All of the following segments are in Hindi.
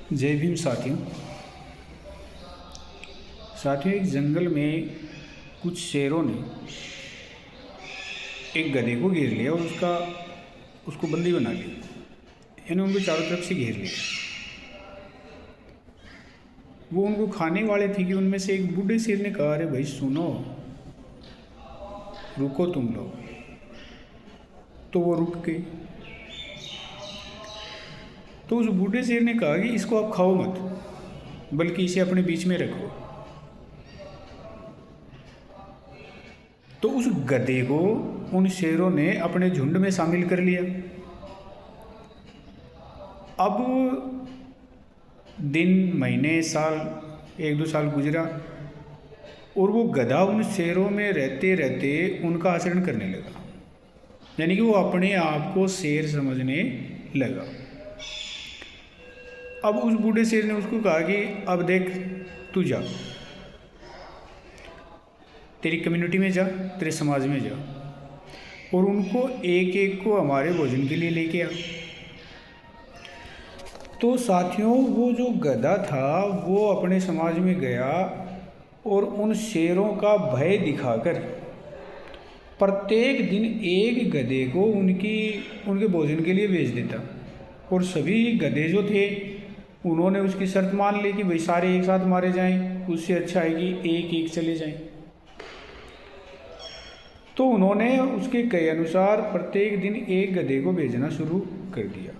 जय भीम साथियों। एक जंगल में कुछ शेरों ने एक गधे को घेर लिया और उसको बंदी बना लिया, यानी उनको चारों तरफ से घेर लिया। वो उनको खाने वाले थे कि उनमें से एक बूढ़े शेर ने कहा, अरे भाई सुनो, रुको तुम लोग। तो वो रुक गए। तो उस बूढ़े शेर ने कहा कि इसको आप खाओ मत, बल्कि इसे अपने बीच में रखो। तो उस गधे को उन शेरों ने अपने झुंड में शामिल कर लिया। अब दिन, महीने, साल, 1-2 साल गुजरा और वो गधा उन शेरों में रहते रहते उनका आचरण करने लगा, यानी कि वो अपने आप को शेर समझने लगा। अब उस बूढ़े शेर ने उसको कहा कि अब देख, तू जा, तेरी कम्युनिटी में जा, तेरे समाज में जा, और उनको एक एक को हमारे भोजन के लिए लेके आ। तो साथियों, वो जो गधा था वो अपने समाज में गया और उन शेरों का भय दिखाकर प्रत्येक दिन एक गधे को उनके भोजन के लिए भेज देता। और सभी गधे जो थे उन्होंने उसकी शर्त मान ली कि भाई सारे एक साथ मारे जाएं, उससे अच्छा है कि एक एक चले जाएं। तो उन्होंने उसके कहे अनुसार प्रत्येक दिन एक गधे को भेजना शुरू कर दिया।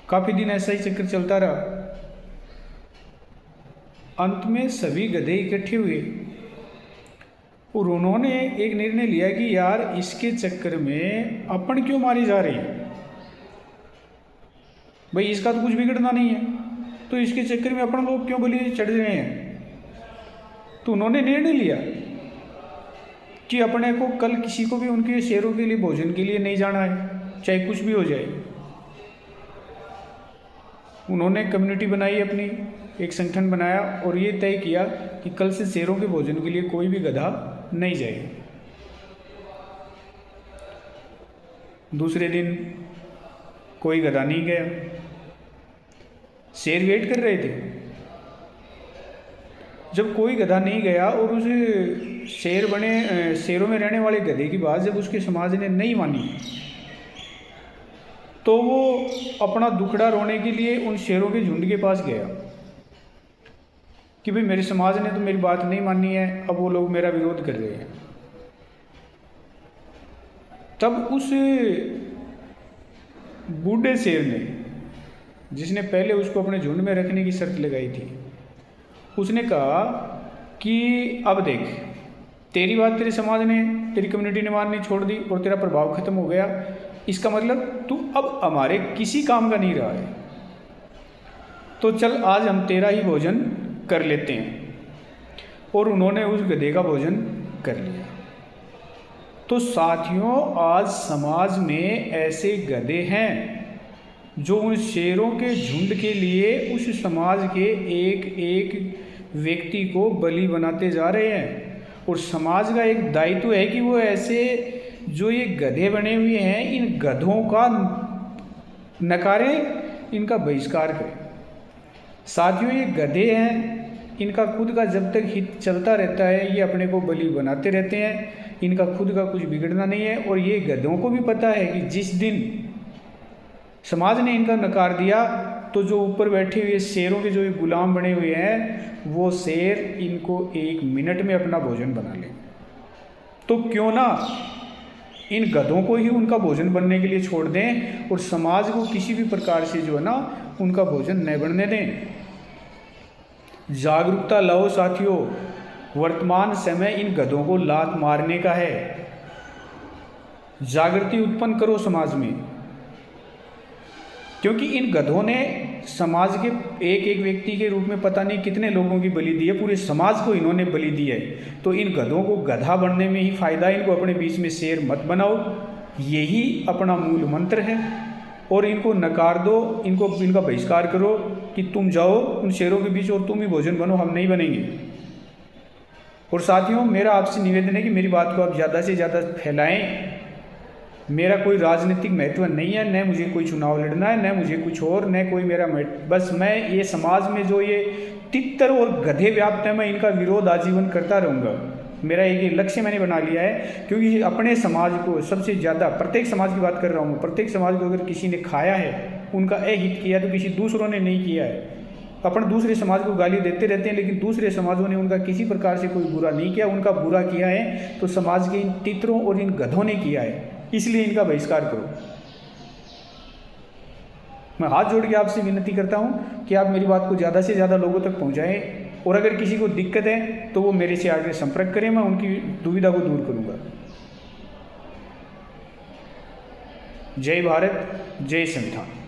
काफ़ी दिन ऐसा ही चक्कर चलता रहा। अंत में सभी गधे इकट्ठे हुए और उन्होंने एक निर्णय लिया कि यार, इसके चक्कर में अपन क्यों मारे जा रहे हैं, भाई इसका तो कुछ बिगड़ना नहीं है, तो इसके चक्कर में अपन लोग क्यों बलि चढ़ रहे हैं। तो उन्होंने निर्णय लिया कि अपने को कल किसी को भी उनके शेरों के लिए भोजन के लिए नहीं जाना है, चाहे कुछ भी हो जाए। उन्होंने कम्युनिटी बनाई, अपनी एक संगठन बनाया और ये तय किया कि कल से शेरों के भोजन के लिए कोई भी गधा नहीं जाएगा। दूसरे दिन कोई गधा नहीं गया। शेर वेट कर रहे थे। जब कोई गधा नहीं गया और उस शेरों में रहने वाले गधे की बात जब उसके समाज ने नहीं मानी, तो वो अपना दुखड़ा रोने के लिए उन शेरों के झुंड के पास गया कि भाई मेरे समाज ने तो मेरी बात नहीं मानी है, अब वो लोग मेरा विरोध कर रहे हैं। तब उस बूढ़े शेर ने, जिसने पहले उसको अपने झुंड में रखने की शर्त लगाई थी, उसने कहा कि अब देख, तेरी बात तेरे समाज ने, तेरी कम्युनिटी ने माननी छोड़ दी और तेरा प्रभाव खत्म हो गया। इसका मतलब तू अब हमारे किसी काम का नहीं रहा है, तो चल आज हम तेरा ही भोजन कर लेते हैं। और उन्होंने उस गधे का भोजन कर लिया। तो साथियों, आज समाज में ऐसे गधे हैं जो उन शेरों के झुंड के लिए उस समाज के एक एक व्यक्ति को बलि बनाते जा रहे हैं। और समाज का एक दायित्व है कि वो ऐसे जो ये गधे बने हुए हैं, इन गधों का नकारें, इनका बहिष्कार करें। साथियों, ये गधे हैं, इनका खुद का जब तक हित चलता रहता है ये अपने को बलि बनाते रहते हैं, इनका खुद का कुछ बिगड़ना नहीं है। और ये गधों को भी पता है कि जिस दिन समाज ने इनका नकार दिया तो जो ऊपर बैठे हुए शेरों के जो ये गुलाम बने हुए हैं, वो शेर इनको 1 मिनट में अपना भोजन बना ले। तो क्यों ना इन गधों को ही उनका भोजन बनने के लिए छोड़ दें और समाज को किसी भी प्रकार से जो है ना उनका भोजन न बनने दें। जागरूकता लाओ साथियों, वर्तमान समय इन गधों को लात मारने का है। जागृति उत्पन्न करो समाज में, क्योंकि इन गधों ने समाज के एक एक व्यक्ति के रूप में पता नहीं कितने लोगों की बलि दी है, पूरे समाज को इन्होंने बलि दी है। तो इन गधों को गधा बनने में ही फायदा है, इनको अपने बीच में शेर मत बनाओ, यही अपना मूल मंत्र है। और इनको नकार दो, इनका बहिष्कार करो कि तुम जाओ उन शेरों के बीच और तुम ही भोजन बनो, हम नहीं बनेंगे। और साथियों, मेरा आपसे निवेदन है कि मेरी बात को आप ज़्यादा से ज़्यादा फैलाएं मेरा कोई राजनीतिक महत्व नहीं है, न मुझे कोई चुनाव लड़ना है, न मुझे कुछ और, न कोई मेरा बस मैं ये समाज में जो ये तितर और गधे व्याप्त है, मैं इनका विरोध आजीवन करता रहूँगा। मेरा एक ये लक्ष्य मैंने बना लिया है, क्योंकि अपने समाज को सबसे ज़्यादा, प्रत्येक समाज की बात कर रहा हूँ, प्रत्येक समाज को अगर किसी ने खाया है, उनका अहित किया तो किसी दूसरों ने नहीं किया है। अपन दूसरे समाज को गाली देते रहते हैं, लेकिन दूसरे समाजों ने उनका किसी प्रकार से कोई बुरा नहीं किया। उनका बुरा किया है तो समाज के इन तितरों और इन गधों ने किया है, इसलिए इनका बहिष्कार करो। मैं हाथ जोड़ के आपसे विनती करता हूँ कि आप मेरी बात को ज़्यादा से ज़्यादा लोगों तक पहुँचाएँ, और अगर किसी को दिक्कत है तो वो मेरे से आगे संपर्क करें, मैं उनकी दुविधा को दूर करूँगा। जय भारत, जय संविधान।